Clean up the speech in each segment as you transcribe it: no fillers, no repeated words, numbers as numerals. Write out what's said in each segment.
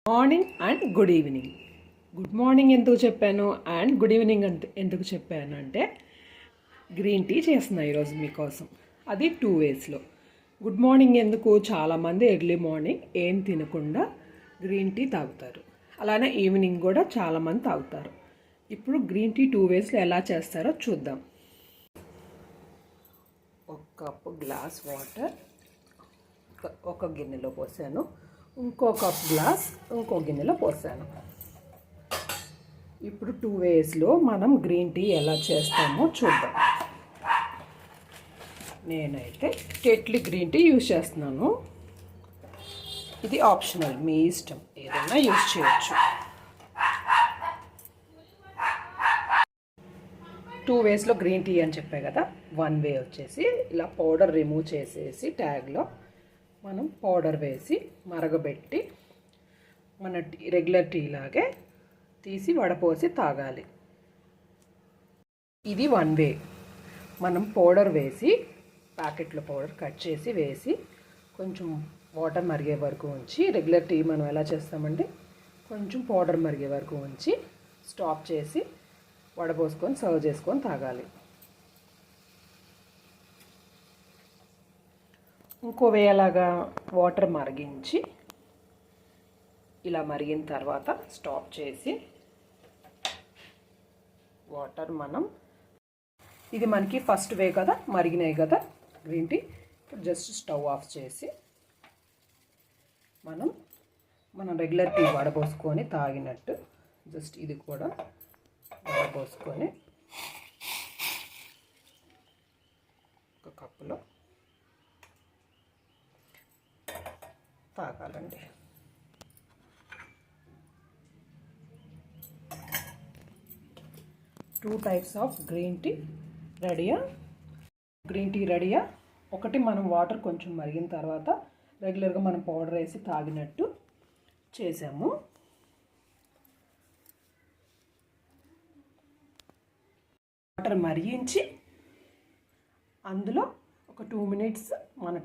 Morning and good evening. Good morning ఎందుకు చెప్పాను and good evening ఎందుకు చెప్పాను అంటే గ్రీన్ టీ చేస్తున్నా ఈరోజు మీకోసం. అది 2 వేస్లో. గుడ్ మార్నింగ్ ఎందుకు, చాలామంది ఎర్లీ మార్నింగ్ ఏం తినకుండా గ్రీన్ టీ తాగుతారు. అలానే ఈవినింగ్ కూడా చాలామంది తాగుతారు. ఇప్పుడు గ్రీన్ టీ 2 వేస్లో ఎలా చేస్తారో చూద్దాం. 1 కప్పు గ్లాస్ వాటర్ ఒక గిన్నెలో పోసాను, ఇంకో కప్ గ్లాస్ ఇంకో గిన్నెలో పోసాను. ఇప్పుడు 2 వేస్లో మనం గ్రీన్ టీ ఎలా చేస్తామో చూద్దాం. నేనైతే టెట్లీ గ్రీన్ టీ యూజ్ చేస్తున్నాను. ఇది ఆప్షనల్, మీ ఇష్టం, ఏదైనా యూజ్ చేయొచ్చు. 2 వేస్లో గ్రీన్ టీ అని చెప్పే కదా. 1 వే వచ్చేసి ఇలా పౌడర్ రిమూవ్ చేసేసి ట్యాగ్లో మనం పౌడర్ వేసి మరగబెట్టి మన రెగ్యులర్ టీ లాగే తీసి వడపోసి తాగాలి. ఇది 1 వే. మనం పౌడర్ వేసి ప్యాకెట్లో పౌడర్ కట్ చేసి వేసి కొంచెం వాటర్ మరిగే వరకు ఉంచి, రెగ్యులర్ టీ మనం ఎలా చేస్తామంటే కొంచెం పౌడర్ మరిగే వరకు ఉంచి స్టాప్ చేసి వడపోసుకొని సర్వ్ చేసుకొని తాగాలి. ఇంకో వే అలాగా వాటర్ మరిగించి ఇలా మరిగిన తర్వాత స్టాప్ చేసి వాటర్ ఇది మనకి ఫస్ట్ వే కదా, మరిగినాయి కదా గ్రీన్ టీ. ఇప్పుడు జస్ట్ స్టవ్ ఆఫ్ చేసి మనం రెగ్యులర్ టీ వడపోసుకొని తాగినట్టు జస్ట్ ఇది కూడా వడపోసుకొని ఒక కప్పులో తాగాలండి. Two types of green tea రెడీయా. ఒకటి మనం వాటర్ కొంచెం మరిగిన తర్వాత రెగ్యులర్గా మనం పౌడర్ వేసి తాగినట్టు చేసాము. వాటర్ మరిగించి అందులో ఒక 2 మినిట్స్ మన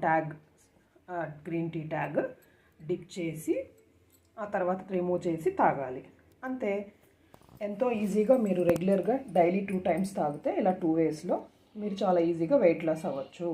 గ్రీన్ టీ ట్యాగ్ డిప్ చేసి ఆ తర్వాత రిమూవ్ చేసి తాగాలి. అంతే. ఎంతో ఈజీగా మీరు రెగ్యులర్గా డైలీ 2 టైమ్స్ తాగితే ఇలా 2 వేస్లో మీరు చాలా ఈజీగా వెయిట్ లాస్ అవ్వచ్చు.